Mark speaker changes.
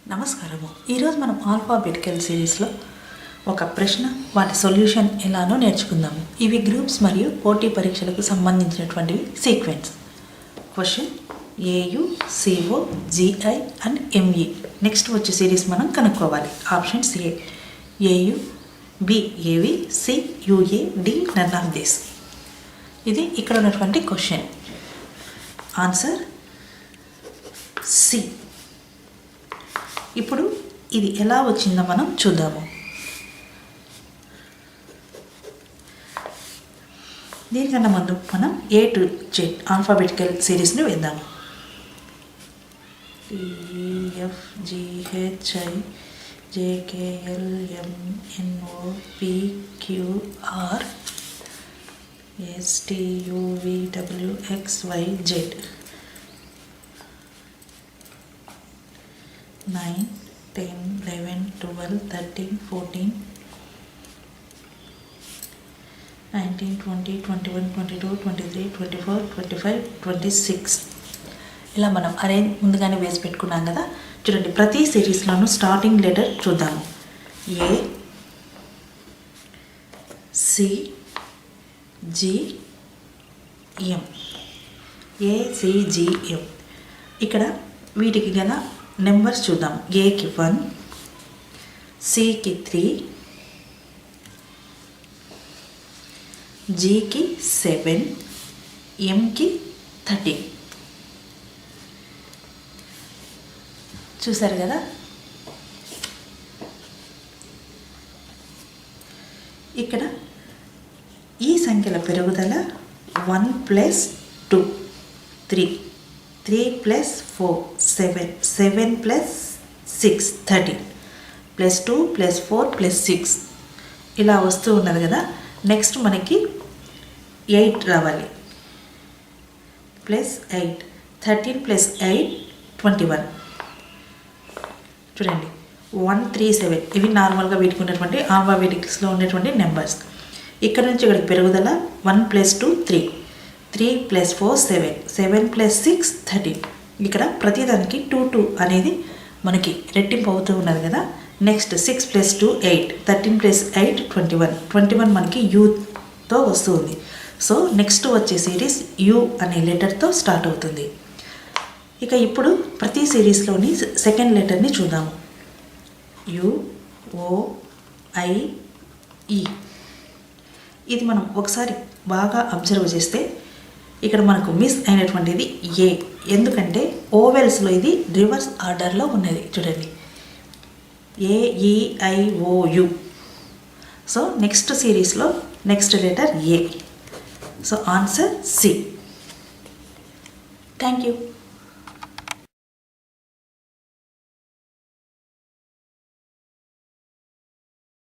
Speaker 1: నమస్కారము. ఈరోజు మనం ఆల్ఫాబెటికల్ సిరీస్లో ఒక ప్రశ్న వాటి సొల్యూషన్ ఎలానో నేర్చుకుందాము. ఇవి గ్రూప్స్ మరియు పోటీ పరీక్షలకు సంబంధించినటువంటివి sequence. Question A U, C O, G I and M E. Next వచ్చే సిరీస్ మనం కనుక్కోవాలి. Options A A U, B A V, C U A, D none of this. ఇది ఇక్కడ ఉన్నటువంటి క్వశ్చన్. Answer C. ఇప్పుడు ఇది ఎలా వచ్చిందో మనం చూద్దాము. దీనికన్నా ముందు మనం ఏ టు జెడ్ ఆల్ఫాబెటికల్ సిరీస్ని వేద్దాము. టిఎఫ్జిహెచ్ఐ జేకేఎల్ఎంఎన్ఓపిక్యూఆర్ ఎస్టియువిడబ్ల్యూఎక్స్వైజెడ్ 9, 10, 11, 12, 13, 14, 19, 20, 21, 22, 23, 24, 25, 26. ఇలా మనం ముందుగానే వేసి పెట్టుకున్నాం కదా. చూడండి, ప్రతి సిరీస్లోనూ స్టార్టింగ్ లెటర్ చూద్దాము. ఏ, సి, జి, ఎం. ఏసిజిఎం. ఇక్కడ వీటికి గల నెంబర్స్ చూద్దాం. ఏకి 1, సికి 3, జికి 7, ఎంకి 13. చూసారు కదా. ఇక్కడ ఈ సంఖ్యల పెరుగుదల 1 + 2 3, 3 + 4 7, 7 + 6 13, +2 + 4 + 6 ఇలా వస్తూ ఉన్నది కదా. నెక్స్ట్ మనకి 8 రావాలి. +8 13 + 8 21. చూడండి, 137. ఇవి నార్మల్గా వీటికి ఉన్నటువంటి ఆల్ఫాబెటిక్స్లో ఉండేటువంటి నెంబర్స్. ఇక్కడ నుంచి ఇక్కడికి పెరుగుదల 1 + 2 3, 3 + 4 7, 7 + 6 13. ఇక్కడ ప్రతిదానికి 2 2 అనేది మనకి రెట్టింపు అవుతూ ఉన్నది కదా. నెక్స్ట్ 6 + 2 8, 13 + 8 21. 21 మనకి యూతో వస్తుంది. సో నెక్స్ట్ వచ్చే సిరీస్ యు అనే లెటర్తో స్టార్ట్ అవుతుంది. ఇక ఇప్పుడు ప్రతి సిరీస్లోని సెకండ్ లెటర్ని చూద్దాము. యు, ఓ, ఐ, ఈ. ఇది మనం ఒకసారి బాగా అబ్జర్వ్ చేస్తే ఇక్కడ మనకు మిస్ అయినటువంటిది ఏ. ఎందుకంటే ఓవెల్స్లో ఇది రివర్స్ ఆర్డర్లో ఉన్నది. చూడండి, ఏఈఐఓయు. సో నెక్స్ట్ సిరీస్లో next letter A. So answer C. Thank you.